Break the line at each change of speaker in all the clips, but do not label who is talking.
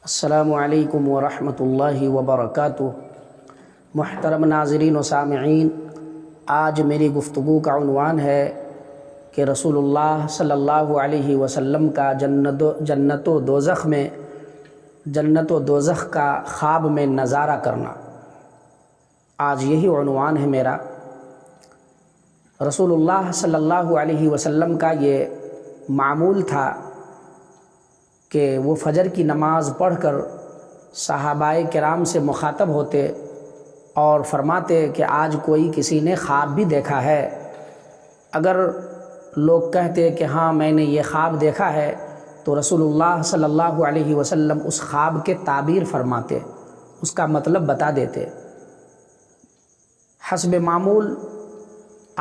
السلام علیکم ورحمۃ اللہ وبرکاتہ۔ محترم ناظرین و سامعین، آج میری گفتگو کا عنوان ہے کہ رسول اللہ صلی اللہ علیہ وسلم کا جنت و دوزخ کا خواب میں نظارہ کرنا۔ آج یہی عنوان ہے میرا۔ رسول اللہ صلی اللہ علیہ وسلم کا یہ معمول تھا کہ وہ فجر کی نماز پڑھ کر صحابہ کرام سے مخاطب ہوتے اور فرماتے کہ آج کوئی کسی نے خواب بھی دیکھا ہے۔ اگر لوگ کہتے کہ ہاں میں نے یہ خواب دیکھا ہے تو رسول اللہ صلی اللہ علیہ وسلم اس خواب کے تعبیر فرماتے، اس کا مطلب بتا دیتے۔ حسب معمول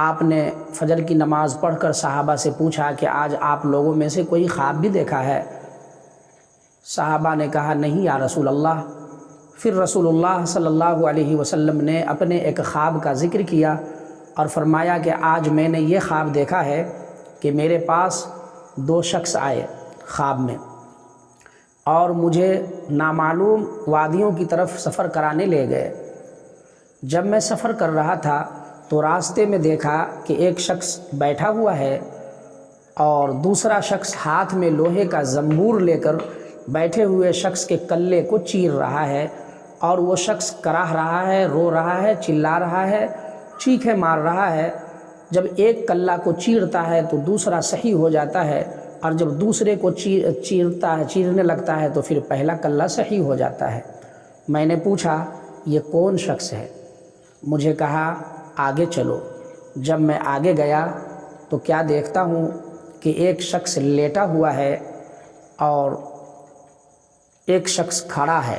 آپ نے فجر کی نماز پڑھ کر صحابہ سے پوچھا کہ آج آپ لوگوں میں سے کوئی خواب بھی دیکھا ہے؟ صحابہ نے کہا نہیں یا رسول اللہ۔ پھر رسول اللہ صلی اللہ علیہ وسلم نے اپنے ایک خواب کا ذکر کیا اور فرمایا کہ آج میں نے یہ خواب دیکھا ہے کہ میرے پاس دو شخص آئے خواب میں اور مجھے نامعلوم وادیوں کی طرف سفر کرانے لے گئے۔ جب میں سفر کر رہا تھا تو راستے میں دیکھا کہ ایک شخص بیٹھا ہوا ہے اور دوسرا شخص ہاتھ میں لوہے کا زنبور لے کر بیٹھے ہوئے شخص کے کلے کو چیر رہا ہے، اور وہ شخص کراہ رہا ہے، رو رہا ہے، چلا رہا ہے، چیخیں مار رہا ہے۔ جب ایک کلہ کو چیرتا ہے تو دوسرا صحیح ہو جاتا ہے، اور جب دوسرے کو چیرنے لگتا ہے تو پھر پہلا کلہ صحیح ہو جاتا ہے۔ میں نے پوچھا یہ کون شخص ہے؟ مجھے کہا آگے چلو۔ جب میں آگے گیا تو کیا دیکھتا ہوں کہ ایک شخص لیٹا ہوا ہے اور ایک شخص کھڑا ہے۔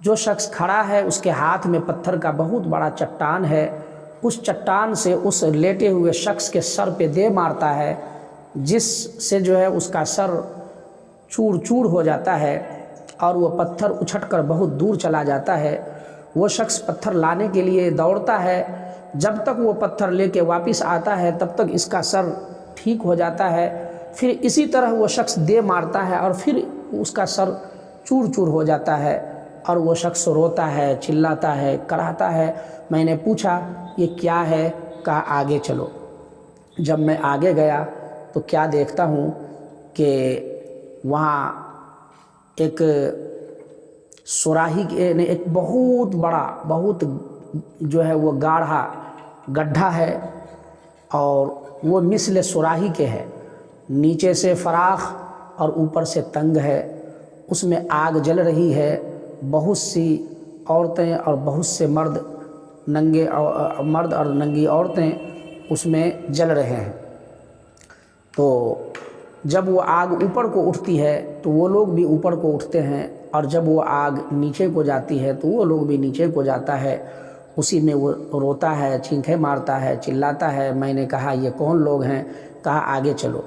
جو شخص کھڑا ہے اس کے ہاتھ میں پتھر کا بہت بڑا چٹان ہے۔ اس چٹان سے اس لیٹے ہوئے شخص کے سر پہ دے مارتا ہے، جس سے جو ہے اس کا سر چور چور ہو جاتا ہے اور وہ پتھر اچھٹ کر بہت دور چلا جاتا ہے۔ وہ شخص پتھر لانے کے لیے دوڑتا ہے، جب تک وہ پتھر لے کے واپس آتا ہے تب تک اس کا سر ٹھیک ہو جاتا ہے۔ پھر اسی طرح وہ شخص دے مارتا ہے اور پھر اس کا سر چور چور ہو جاتا ہے، اور وہ شخص روتا ہے، چلاتا ہے، کراہتا ہے۔ میں نے پوچھا یہ کیا ہے؟ کہا آگے چلو۔ جب میں آگے گیا تو کیا دیکھتا ہوں کہ وہاں ایک سوراخی ایک بہت بڑا جو ہے وہ گاڑھا گڈھا ہے، اور وہ مثل سوراخی کے ہے، نیچے سے فراخ اور اوپر سے تنگ ہے۔ اس میں آگ جل رہی ہے، بہت سی عورتیں اور بہت سے مرد اور ننگی عورتیں اس میں جل رہے ہیں۔ تو جب وہ آگ اوپر کو اٹھتی ہے تو وہ لوگ بھی اوپر کو اٹھتے ہیں، اور جب وہ آگ نیچے کو جاتی ہے تو وہ لوگ بھی نیچے کو جاتا ہے۔ اسی میں وہ روتا ہے، چیخیں مارتا ہے، چلاتا ہے۔ میں نے کہا یہ کون لوگ ہیں؟ کہا آگے چلو۔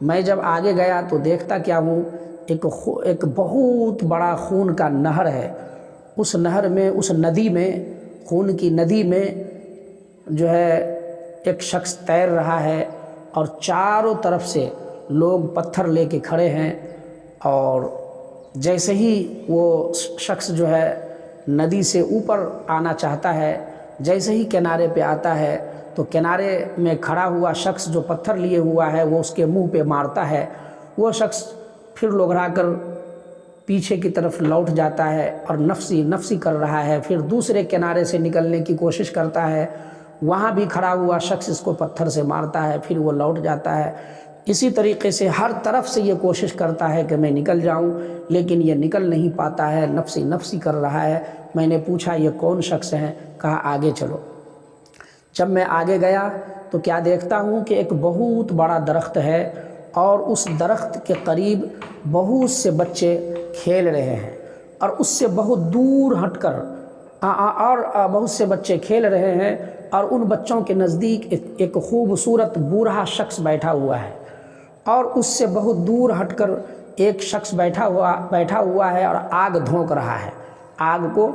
میں جب آگے گیا تو دیکھتا کیا ہوں، ایک بہت بڑا خون کا نہر ہے۔ اس نہر میں، اس ندی میں، خون کی ندی میں جو ہے ایک شخص تیر رہا ہے، اور چاروں طرف سے لوگ پتھر لے کے کھڑے ہیں، اور جیسے ہی وہ شخص جو ہے ندی سے اوپر آنا چاہتا ہے، جیسے ہی کنارے پہ آتا ہے تو کنارے میں کھڑا ہوا شخص جو پتھر لیے ہوا ہے وہ اس کے منہ پہ مارتا ہے۔ وہ شخص پھر لوگھڑا کر پیچھے کی طرف لوٹ جاتا ہے اور نفسی کر رہا ہے۔ پھر دوسرے کنارے سے نکلنے کی کوشش کرتا ہے، وہاں بھی کھڑا ہوا شخص اس کو پتھر سے مارتا ہے، پھر وہ لوٹ جاتا ہے۔ اسی طریقے سے ہر طرف سے یہ کوشش کرتا ہے کہ میں نکل جاؤں، لیکن یہ نکل نہیں پاتا ہے، نفسی کر رہا ہے۔ میں نے پوچھا یہ کون شخص ہے؟ کہا آگے چلو۔ جب میں آگے گیا تو کیا دیکھتا ہوں کہ ایک بہت بڑا درخت ہے، اور اس درخت کے قریب بہت سے بچے کھیل رہے ہیں، اور اس سے بہت دور ہٹ کر اور بہت سے بچے کھیل رہے ہیں، اور ان بچوں کے نزدیک ایک خوبصورت بوڑھا شخص بیٹھا ہوا ہے، اور اس سے بہت دور ہٹ کر ایک شخص بیٹھا ہوا ہے اور آگ دھونک رہا ہے، آگ کو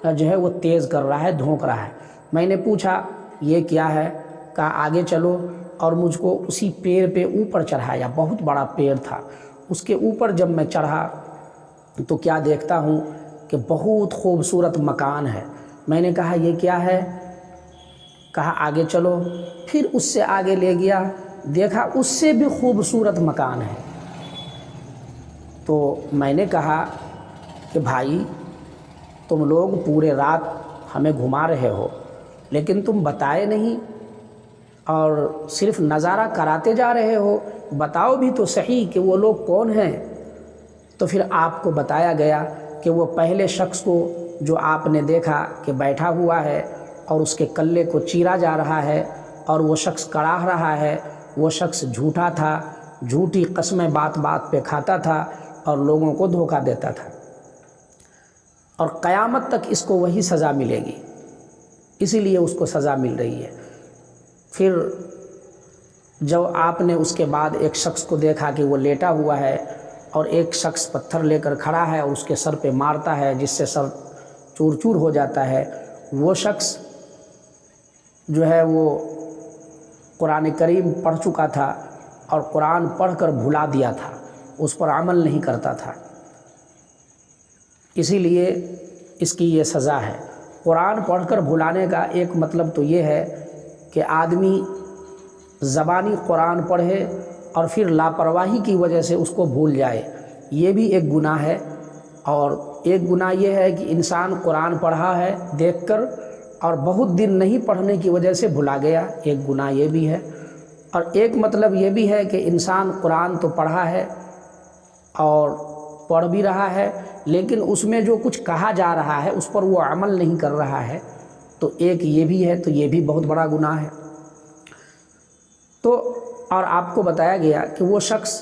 جو ہے وہ تیز کر رہا ہے، دھونک رہا ہے۔ میں نے پوچھا یہ کیا ہے؟ کہا آگے چلو، اور مجھ کو اسی پیڑ پہ اوپر چڑھایا۔ بہت بڑا پیڑ تھا، اس کے اوپر جب میں چڑھا تو کیا دیکھتا ہوں کہ بہت خوبصورت مکان ہے۔ میں نے کہا یہ کیا ہے؟ کہا آگے چلو۔ پھر اس سے آگے لے گیا، دیکھا اس سے بھی خوبصورت مکان ہے۔ تو میں نے کہا کہ بھائی تم لوگ پورے رات ہمیں گھما رہے ہو لیکن تم بتائے نہیں اور صرف نظارہ کراتے جا رہے ہو، بتاؤ بھی تو صحیح کہ وہ لوگ کون ہیں۔ تو پھر آپ کو بتایا گیا کہ وہ پہلے شخص کو جو آپ نے دیکھا کہ بیٹھا ہوا ہے اور اس کے کلے کو چیرا جا رہا ہے اور وہ شخص کڑاہ رہا ہے، وہ شخص جھوٹا تھا، جھوٹی قسمیں بات بات پہ کھاتا تھا اور لوگوں کو دھوکہ دیتا تھا، اور قیامت تک اس کو وہی سزا ملے گی، اسی لیے اس کو سزا مل رہی ہے۔ پھر جب آپ نے اس کے بعد ایک شخص کو دیکھا کہ وہ لیٹا ہوا ہے اور ایک شخص پتھر لے کر کھڑا ہے اور اس کے سر پہ مارتا ہے جس سے سر چور چور ہو جاتا ہے، وہ شخص جو ہے وہ قرآن کریم پڑھ چکا تھا اور قرآن پڑھ کر بھلا دیا تھا، اس پر عمل نہیں کرتا تھا، اسی لیے اس کی یہ سزا ہے۔ قرآن پڑھ کر بھلانے کا ایک مطلب تو یہ ہے کہ آدمی زبانی قرآن پڑھے اور پھر لاپرواہی کی وجہ سے اس کو بھول جائے، یہ بھی ایک گناہ ہے۔ اور ایک گناہ یہ ہے کہ انسان قرآن پڑھا ہے دیکھ کر اور بہت دن نہیں پڑھنے کی وجہ سے بھلا گیا، ایک گناہ یہ بھی ہے۔ اور ایک مطلب یہ بھی ہے کہ انسان قرآن تو پڑھا ہے اور پڑھ بھی رہا ہے لیکن اس میں جو کچھ کہا جا رہا ہے اس پر وہ عمل نہیں کر رہا ہے، تو ایک یہ بھی ہے، تو یہ بھی بہت بڑا گناہ ہے۔ تو اور آپ کو بتایا گیا کہ وہ شخص،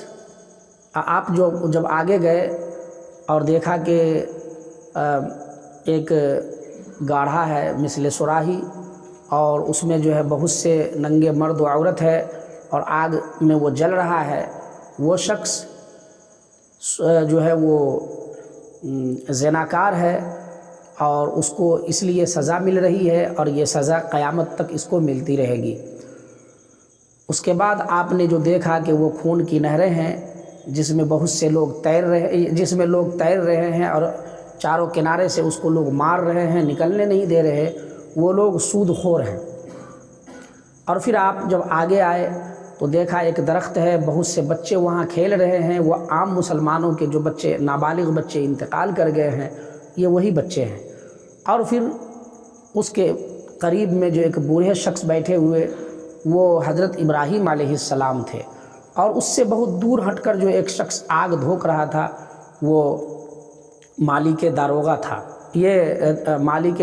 آپ جب آگے گئے اور دیکھا کہ ایک گاڑھا ہے مثل صراحی اور اس میں جو ہے بہت سے ننگے مرد و عورت ہے اور آگ میں وہ جل رہا ہے، وہ شخص جو ہے وہ زناکار ہے اور اس کو اس لیے سزا مل رہی ہے اور یہ سزا قیامت تک اس کو ملتی رہے گی۔ اس کے بعد آپ نے جو دیکھا کہ وہ خون کی نہریں ہیں جس میں بہت سے لوگ تیر رہے ہیں اور چاروں کنارے سے اس کو لوگ مار رہے ہیں، نکلنے نہیں دے رہے، وہ لوگ سود خور ہیں۔ اور پھر آپ جب آگے آئے تو دیکھا ایک درخت ہے، بہت سے بچے وہاں کھیل رہے ہیں، وہ عام مسلمانوں کے جو بچے، نابالغ بچے انتقال کر گئے ہیں، یہ وہی بچے ہیں۔ اور پھر اس کے قریب میں جو ایک بوڑھے شخص بیٹھے ہوئے، وہ حضرت ابراہیم علیہ السلام تھے، اور اس سے بہت دور ہٹ کر جو ایک شخص آگ دھوک رہا تھا وہ مالک داروغہ تھا، یہ مالک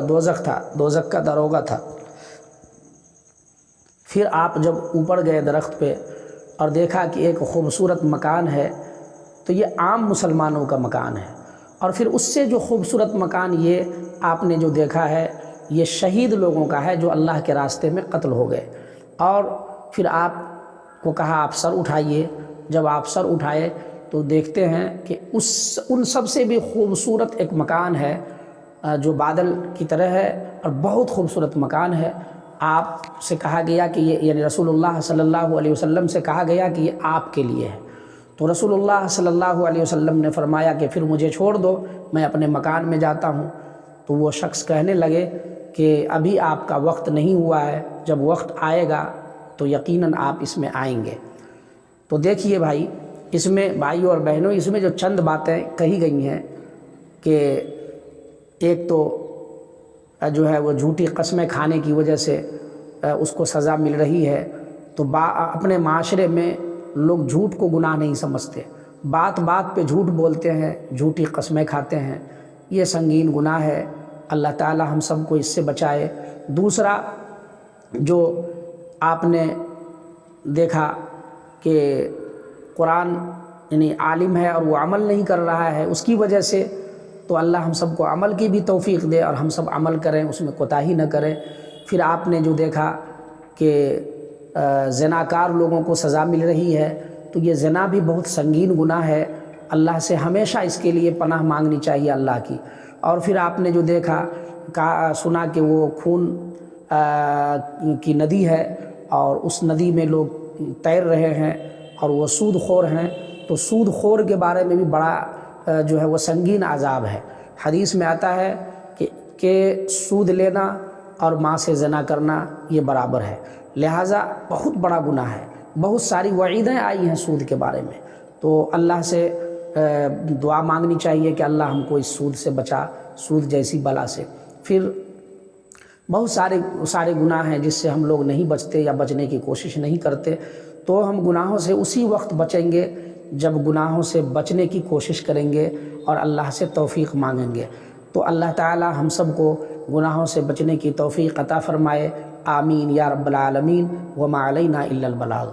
دوزخ تھا، دوزخ کا داروغہ تھا۔ پھر آپ جب اوپر گئے درخت پہ اور دیکھا کہ ایک خوبصورت مکان ہے، تو یہ عام مسلمانوں کا مکان ہے، اور پھر اس سے جو خوبصورت مکان یہ آپ نے جو دیکھا ہے یہ شہید لوگوں کا ہے جو اللہ کے راستے میں قتل ہو گئے۔ اور پھر آپ کو کہا آپ سر اٹھائیے، جب آپ سر اٹھائے تو دیکھتے ہیں کہ ان سب سے بھی خوبصورت ایک مکان ہے جو بادل کی طرح ہے اور بہت خوبصورت مکان ہے۔ آپ سے کہا گیا کہ یہ، یعنی رسول اللہ صلی اللہ علیہ وسلم سے کہا گیا کہ یہ آپ کے لیے ہے، تو رسول اللہ صلی اللہ علیہ وسلم نے فرمایا کہ پھر مجھے چھوڑ دو، میں اپنے مکان میں جاتا ہوں۔ تو وہ شخص کہنے لگے کہ ابھی آپ کا وقت نہیں ہوا ہے، جب وقت آئے گا تو یقیناً آپ اس میں آئیں گے۔ تو دیکھیے بھائی، اس میں بھائیوں اور بہنوں، اس میں جو چند باتیں کہی گئی ہیں کہ ایک تو جو ہے وہ جھوٹی قسمیں کھانے کی وجہ سے اس کو سزا مل رہی ہے، تو اپنے معاشرے میں لوگ جھوٹ کو گناہ نہیں سمجھتے، بات بات پہ جھوٹ بولتے ہیں، جھوٹی قسمیں کھاتے ہیں، یہ سنگین گناہ ہے، اللہ تعالی ہم سب کو اس سے بچائے۔ دوسرا جو آپ نے دیکھا کہ قرآن یعنی عالم ہے اور وہ عمل نہیں کر رہا ہے، اس کی وجہ سے تو اللہ ہم سب کو عمل کی بھی توفیق دے اور ہم سب عمل کریں، اس میں کوتاہی نہ کریں۔ پھر آپ نے جو دیکھا کہ زناکار لوگوں کو سزا مل رہی ہے، تو یہ زنا بھی بہت سنگین گناہ ہے، اللہ سے ہمیشہ اس کے لیے پناہ مانگنی چاہیے اللہ کی۔ اور پھر آپ نے جو دیکھا سنا کہ وہ خون کی ندی ہے اور اس ندی میں لوگ تیر رہے ہیں اور وہ سود خور ہیں، تو سود خور کے بارے میں بھی بڑا جو ہے وہ سنگین عذاب ہے۔ حدیث میں آتا ہے کہ سود لینا اور ماں سے زنا کرنا یہ برابر ہے، لہٰذا بہت بڑا گناہ ہے۔ بہت ساری وعیدیں آئی ہیں سود کے بارے میں، تو اللہ سے دعا مانگنی چاہیے کہ اللہ ہم کو اس سود سے بچا، سود جیسی بلا سے۔ پھر بہت سارے گناہ ہیں جس سے ہم لوگ نہیں بچتے یا بچنے کی کوشش نہیں کرتے، تو ہم گناہوں سے اسی وقت بچیں گے جب گناہوں سے بچنے کی کوشش کریں گے اور اللہ سے توفیق مانگیں گے۔ تو اللہ تعالی ہم سب کو گناہوں سے بچنے کی توفیق عطا فرمائے، آمین یا رب العالمین۔ وما علینا الا البلاغ۔